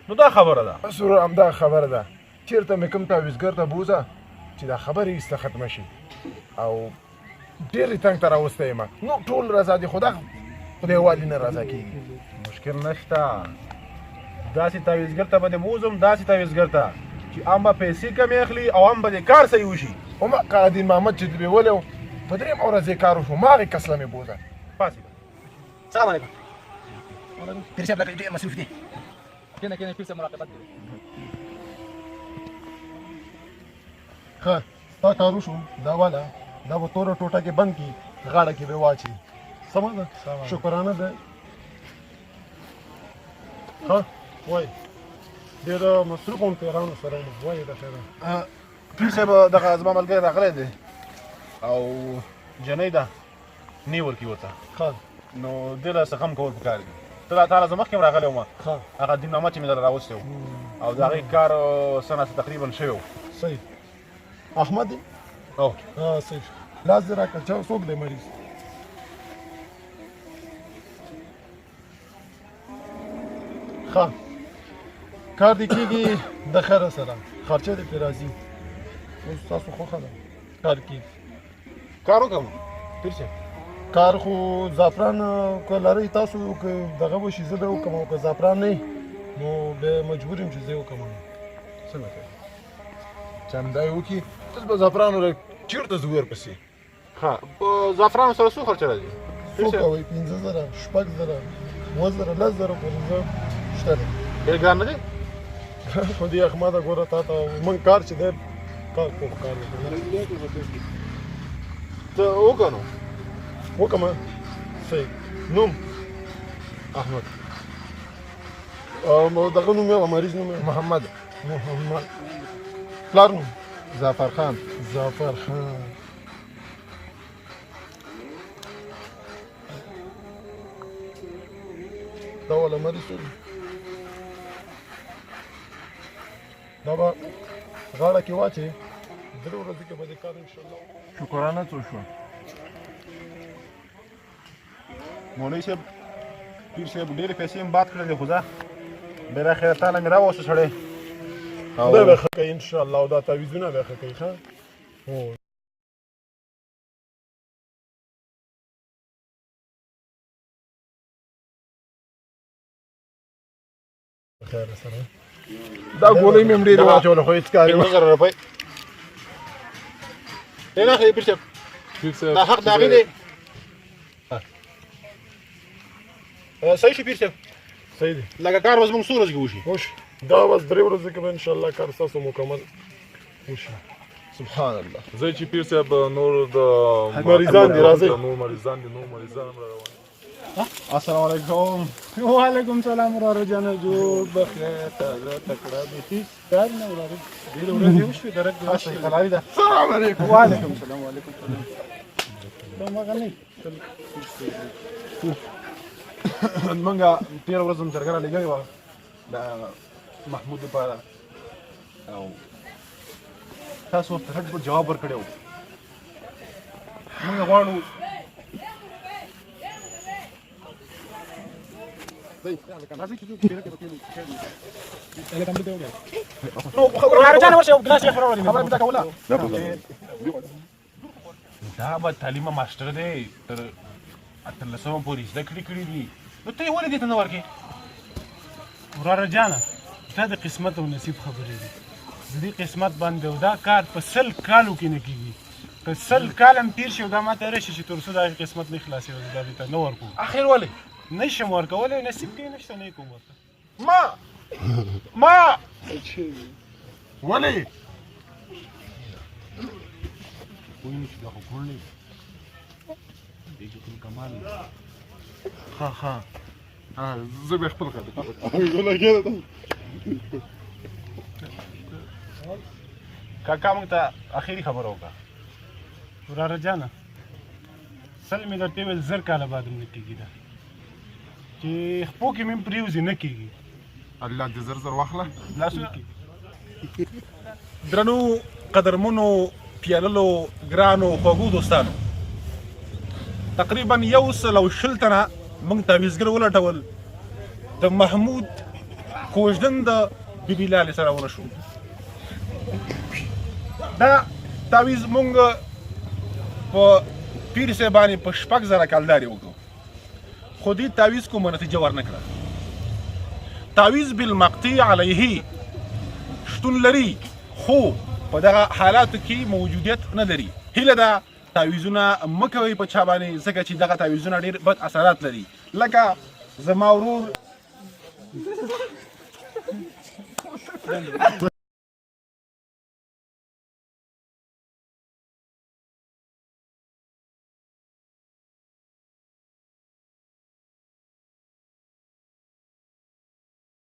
نو دا خبره ده بس ورور همدا خبره ده چېرته مې کوم تعویزګر ته بوځه چې دا خبرې ایسته ختمه شي او ډېرې تنګ ته راوستی یم نو ټول رضا دي خو دا خدای والي نه رضا کېږي مشکل نشته داسې تعویزګر ته به دې بوځم داسې تعویزګر ته چې هم به پیسې کمې اخلي او هم به دې کار صحیح وشي هماغه قادین محمد چې بیولې و په درېیمه ورځ یې کار وشو هماغې کس له مې بوځه پاسې السلام علیکم پیر صاحب لکه ډېر مصروف دي کینه کینه پیر صاحب مراقبت دی ښه ستا کار وشو دا والا دا به توره ټوټه کې بند کړي غاړه کې به واچي سمه ده شکرانه ده ښه وایي ډېر مصروف وم تهرانو سره یم وایي د خیره پیر صاحب دغه زما ملګری راغلی دی او جنۍ ده نی ورکي ورته ښه نو دې له څه غم کول پکار دي تا زه مخکې هم راغلی وم هغه دیننامه چې مې دله راوستی و او د هغې کار څه ناڅه تقریبا شوی و صحیح احمد دی او صحیح لاس دې راکړه چا څوک دی مریض ښه کار دې کېږي د خیره سره خرچه دې پرې راځي اوس تاسو خوښه ده کار کېږي کار وکړم پیر صاحب کار خو زعفران که لرئ تاسو که دغه وشي زه به وکړم او که زعفران نه نو بیا مجبور یم چې زه یې وکړم څنګه کوي چې همدا یې وکړي اوس به زعفران ور چېرته ځو ورپسې ښه په زعفرانو سره څو خرچه راځي څو کوئ 5,000 6,000 7,000 10,000 پورې زه شته دی ډېر ګران نه دی خو دې احمده ګوره تا ته موږ کار چې دی کار کوم کار دی ته وکړه نو وکړمه صحیح نوم احمد دغه نوم یې مریض نوم یې محمد پلار نوم زعفر خان دا والا مریض دی دا به غاړه کې واچې 3 ورځې کې به دې کار انشاءالله شکرانه څو شوه مولوي صاحب پیر صاحب ډېرې پیسې هم باد کړلې خو زه بالاخره تاله مې راوسته سړی دا به ښه کوي انشاءالله او دا تعویضونه به ښه کوي ښه هو خیر سره دا ګولۍ مې هم ډېرې واچولې خو هېڅ کار یې 15,000 روپۍ ډېر اخلي پیر صاحب دا حق د هغې دی صحیح شي پیر صاحب صحیح دی لکه کار به زموږ څو ورځې کې وشي وش دا بس 3 ورځې کې به انشاءالله کار ستاسو مکمل وشي سبحان الله زه چې پیر صاحب نور د مریضان دي راځئ نور مریضان هم را روان السلام علیکم وعلیکم سلام وراره جانه جوړ بخیر تازه تکړه بیخي کار نه وراره ډېرې ورځې وشوې درک دې وشي خلاري ده السلام علیکم وعلیکم سلام وعلیکم سلام دا مغه نه منګه تیر ورځ هم جرګه لګوي وه د محمود لپاره او تاسو ورته رټ جواب ورکړی و موږ غواړو دا به تعلیمه ماسټر دی تر 18 پورې زده کړې کړي دي نو ته یې ولې دې ته نه ورکړې وراره جانه دا د قسمت او نصیب خبرې دي د دې قسمت باندې او دا کار په 100 کالو کې نه کېږي که 100 کال هم تېر شي او دا ماته راشي چې تر څو د هغې قسمت نه خلاصېږي دا دې ته نه ورکوو اخر ولې نه شم ورکولی نصیب کې نشته نه یې کوم ورته ما ولې کوئی نشي دا خو ګوړ نه دی چې کوم کمال ها زه به خپل کار کوم کاکا موږ ته اخري خبره وکړه وراره جانه سل مې درته ویل 1000 کاله بعد هم نه کېږي دا چې خپو کې مې پرېوځي نه کېږي الله دې زر واخله لاسونه درنو قدرمنو پیاللو ګرانو خوږو دوستانو تقریبا 120 تنه موږ تعویزګر ولټول د محمود کوژدن د بیبي لالې سره ونه شو. دا تعویض مونږ په پیر صاحب باندې په 6,000 کالدارې وکړو، خو دې تعویض کومه نتیجه ورنه کړه. تعویض بالمقطع علیه شتون لري، خو په دغه حالاتو کې موجودیت نه لري. هیله ده تعویضونه مه کوئ په چا باندې، ځکه چې دغه تعویضونه ډېر بد اثرات لري. لکه زما ورور